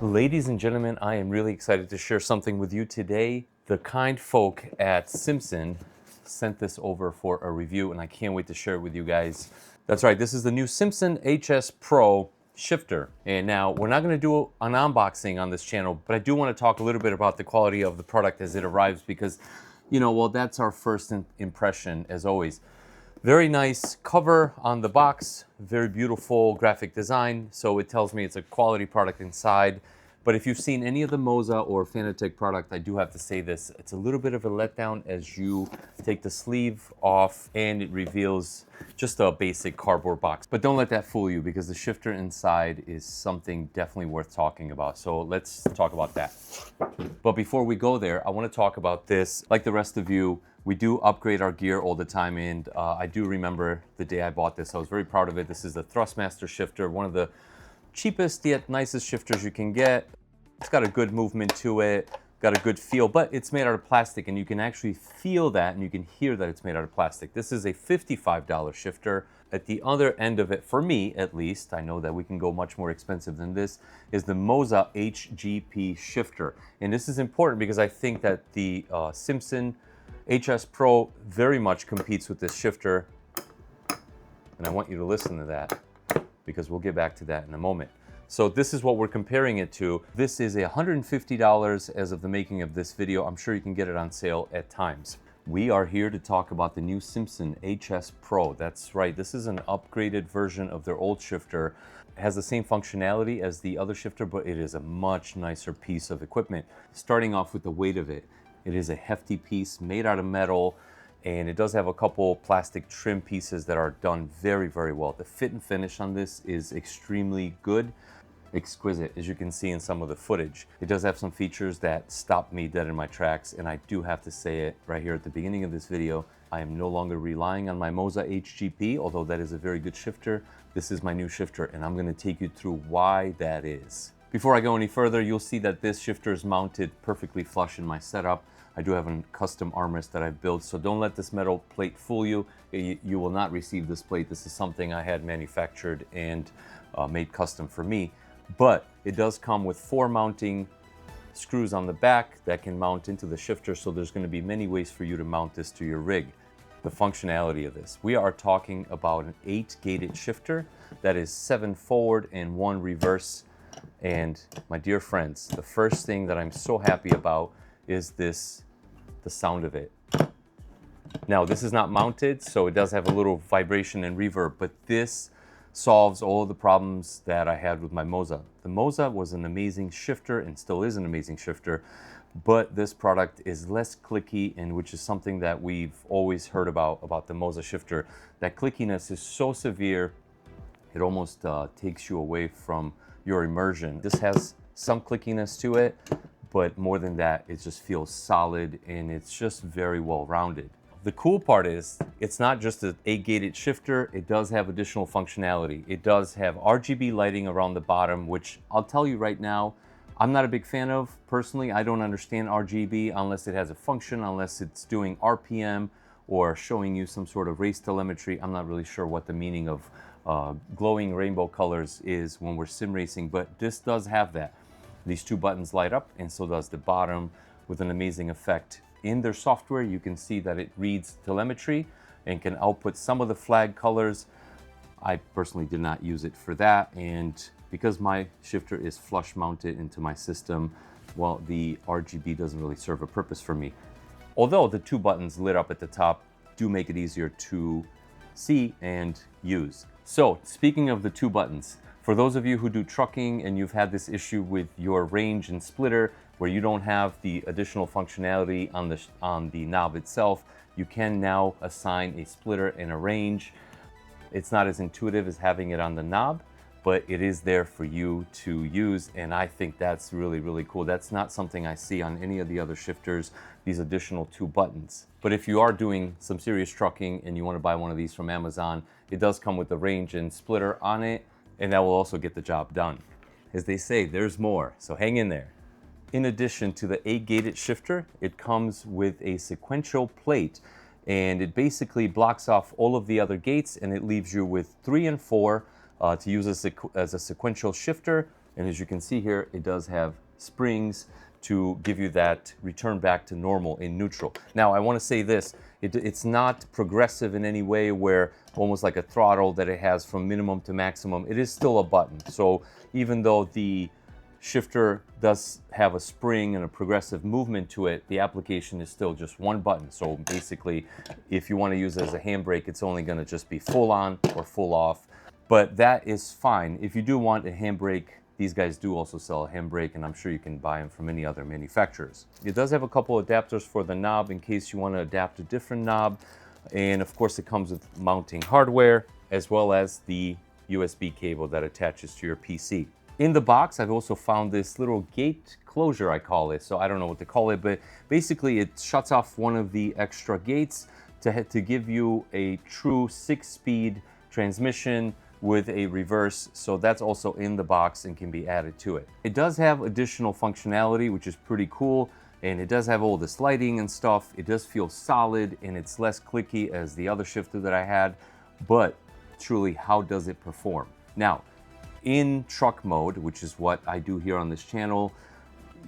Ladies and gentlemen, I am really excited to share something with you today. The kind folk at SIMSONN sent this over for a review, and I can't wait to share it with you guys. That's right, this is the new SIMSONN HS Pro shifter. And now, we're not going to do an unboxing on this channel, but I do want to talk a little bit about the quality of the product as it arrives because, well, that's our first impression, as always. Very nice cover on the box, very beautiful graphic design, so it tells me it's a quality product inside. But if you've seen any of the MOZA or Fanatec product, I do have to say this, it's a little bit of a letdown as you take the sleeve off and it reveals just a basic cardboard box. But don't let that fool you because the shifter inside is something definitely worth talking about. So let's talk about that. But before we go there, I want to talk about this. Like the rest of you, we do upgrade our gear all the time, and I do remember the day I bought this. I was very proud of it. This is the Thrustmaster shifter, one of the cheapest yet nicest shifters you can get. It's got a good movement to it, got a good feel, but it's made out of plastic, and you can actually feel that and you can hear that it's made out of plastic. This is a $55 shifter. At the other end of it, for me at least, I know that we can go much more expensive than this, is the MOZA HGP shifter. And this is important because I think that the SIMSONN HS Pro very much competes with this shifter, and I want you to listen to that because we'll get back to that in a moment. So this is what we're comparing it to. This is $150 as of the making of this video. I'm sure you can get it on sale at times. We are here to talk about the new SIMSONN HS Pro. That's right, this is an upgraded version of their old shifter. It has the same functionality as the other shifter, but it is a much nicer piece of equipment. Starting off with the weight of it. It is a hefty piece made out of metal, and it does have a couple plastic trim pieces that are done very, very well. The fit and finish on this is extremely good, exquisite, as you can see in some of the footage. It does have some features that stop me dead in my tracks, and I do have to say it right here at the beginning of this video. I am no longer relying on my MOZA HGP, although that is a very good shifter. This is my new shifter, and I'm going to take you through why that is. Before I go any further, you'll see that this shifter is mounted perfectly flush in my setup. I do have a custom armrest that I've built, so don't let this metal plate fool you. You will not receive this plate. This is something I had manufactured and made custom for me. But it does come with 4 mounting screws on the back that can mount into the shifter, so there's going to be many ways for you to mount this to your rig. The functionality of this. We are talking about an 8-gated shifter that is 7 forward and 1 reverse. And my dear friends, the first thing that I'm so happy about is the sound of it. Now, this is not mounted, so it does have a little vibration and reverb, but this solves all of the problems that I had with my MOZA. The MOZA was an amazing shifter and still is an amazing shifter, but this product is less clicky, and which is something that we've always heard about the MOZA shifter. That clickiness is so severe, it almost takes you away from your immersion. This has some clickiness to it, but more than that, it just feels solid and it's just very well rounded. The cool part is it's not just an 8-gated shifter, it does have additional functionality. It does have RGB lighting around the bottom, which I'll tell you right now, I'm not a big fan of. Personally, I don't understand RGB unless it has a function, unless it's doing RPM or showing you some sort of race telemetry. I'm not really sure what the meaning of glowing rainbow colors is when we're sim racing, but this does have that. These 2 buttons light up, and so does the bottom, with an amazing effect. In their software, you can see that it reads telemetry and can output some of the flag colors. I personally did not use it for that, and because my shifter is flush mounted into my system, well, the RGB doesn't really serve a purpose for me. Although the 2 buttons lit up at the top do make it easier to see and use. So, speaking of the 2 buttons, for those of you who do trucking and you've had this issue with your range and splitter where you don't have the additional functionality on the knob itself, you can now assign a splitter and a range. It's not as intuitive as having it on the knob, but it is there for you to use, and I think that's really, really cool. That's not something I see on any of the other shifters, these additional 2 buttons. But if you are doing some serious trucking and you want to buy one of these from Amazon, it does come with the range and splitter on it, and that will also get the job done. As they say, there's more, so hang in there. In addition to the 8-gated shifter, it comes with a sequential plate, and it basically blocks off all of the other gates, and it leaves you with 3 and 4 to use as a sequential shifter, And as you can see here, it does have springs to give you that return back to normal in neutral. Now, I want to say this, it's not progressive in any way where almost like a throttle that it has from minimum to maximum. It is still a button. So even though the shifter does have a spring and a progressive movement to it, the application is still just one button. So basically, if you want to use it as a handbrake, it's only going to just be full on or full off. But that is fine. If you do want a handbrake, these guys do also sell a handbrake, and I'm sure you can buy them from any other manufacturers. It does have a couple adapters for the knob in case you want to adapt a different knob. And of course, it comes with mounting hardware as well as the USB cable that attaches to your PC. In the box, I've also found this little gate closure, I call it. So I don't know what to call it, but basically it shuts off one of the extra gates to give you a true 6-speed transmission with a reverse. So that's also in the box and can be added to it. It does have additional functionality, which is pretty cool. And it does have all this lighting and stuff. It does feel solid and it's less clicky as the other shifter that I had. But truly, how does it perform? Now, in truck mode, which is what I do here on this channel,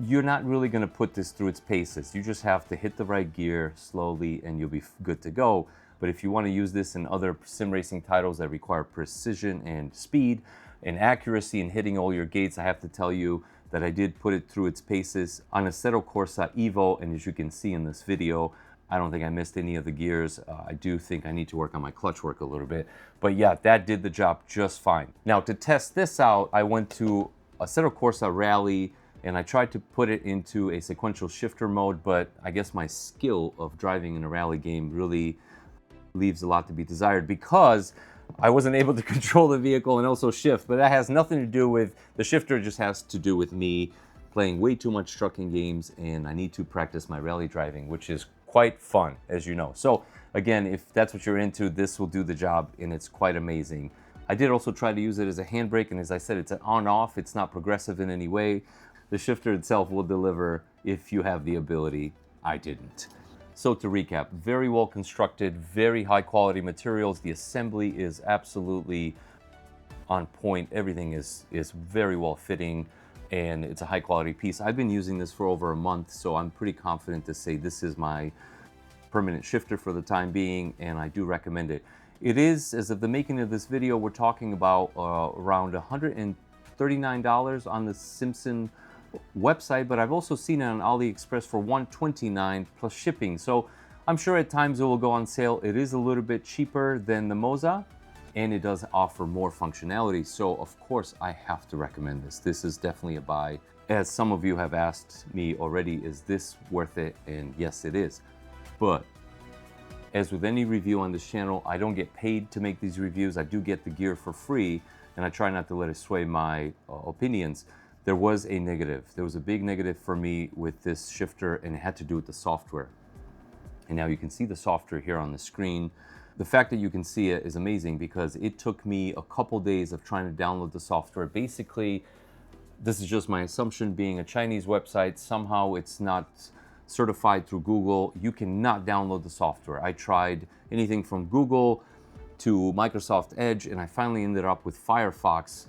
you're not really going to put this through its paces. You just have to hit the right gear slowly and you'll be good to go. But if you want to use this in other sim racing titles that require precision and speed and accuracy in hitting all your gates, I have to tell you that I did put it through its paces on Assetto Corsa EVO. And as you can see in this video, I don't think I missed any of the gears. I do think I need to work on my clutch work a little bit. But yeah, that did the job just fine. Now, to test this out, I went to Assetto Corsa Rally and I tried to put it into a sequential shifter mode, but I guess my skill of driving in a rally game really leaves a lot to be desired because I wasn't able to control the vehicle and also shift. But that has nothing to do with the shifter, just has to do with me playing way too much trucking games, and I need to practice my rally driving, which is quite fun, as you know. So again, if that's what you're into, this will do the job and it's quite amazing. I did also try to use it as a handbrake, and as I said, it's an on-off. It's not progressive in any way. The shifter itself will deliver if you have the ability. I didn't. So to recap, very well constructed, very high quality materials. The assembly is absolutely on point. Everything is very well fitting and it's a high quality piece. I've been using this for over a month, so I'm pretty confident to say this is my permanent shifter for the time being, and I do recommend it. It is, as of the making of this video, we're talking about around $139 on the SIMSONN website, but I've also seen it on AliExpress for $129 plus shipping. So I'm sure at times it will go on sale. It is a little bit cheaper than the MOZA, and it does offer more functionality. So of course I have to recommend this. This is definitely a buy. As some of you have asked me already, is this worth it? And yes, it is. But as with any review on this channel, I don't get paid to make these reviews. I do get the gear for free, and I try not to let it sway my opinions. There was a negative. There was a big negative for me with this shifter, and it had to do with the software. And now you can see the software here on the screen. The fact that you can see it is amazing because it took me a couple days of trying to download the software. Basically, this is just my assumption, being a Chinese website, somehow it's not certified through Google. You cannot download the software. I tried anything from Google to Microsoft Edge, and I finally ended up with Firefox.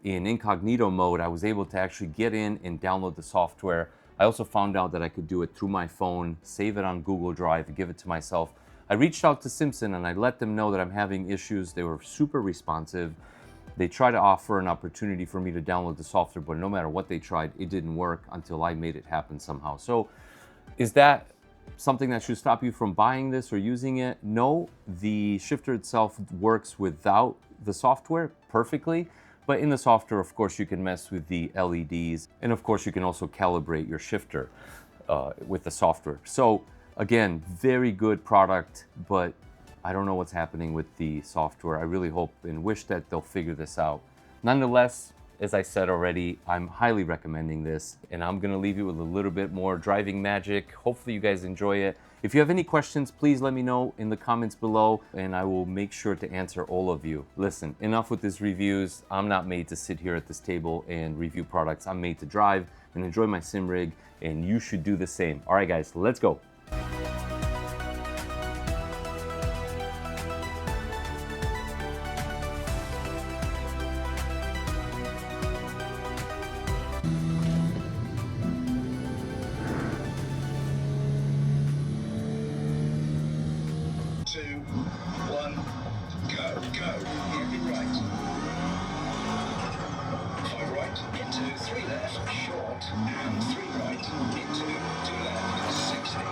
In incognito mode, I was able to actually get in and download the software. I also found out that I could do it through my phone, save it on Google Drive, and give it to myself. I reached out to SIMSONN and I let them know that I'm having issues. They were super responsive. They tried to offer an opportunity for me to download the software, but no matter what they tried, it didn't work until I made it happen somehow. So is that something that should stop you from buying this or using it? No, the shifter itself works without the software perfectly. But in the software, of course, you can mess with the LEDs. And of course, you can also calibrate your shifter with the software. So again, very good product, but I don't know what's happening with the software. I really hope and wish that they'll figure this out. Nonetheless, as I said already, I'm highly recommending this, and I'm gonna leave you with a little bit more driving magic. Hopefully you guys enjoy it. If you have any questions, please let me know in the comments below, and I will make sure to answer all of you. Listen, enough with these reviews. I'm not made to sit here at this table and review products. I'm made to drive and enjoy my sim rig, and you should do the same. All right, guys, let's go. 2, 1, go, go, heavy right. 5 right, into 3 left, short, and 3 right, into 2 left, 60.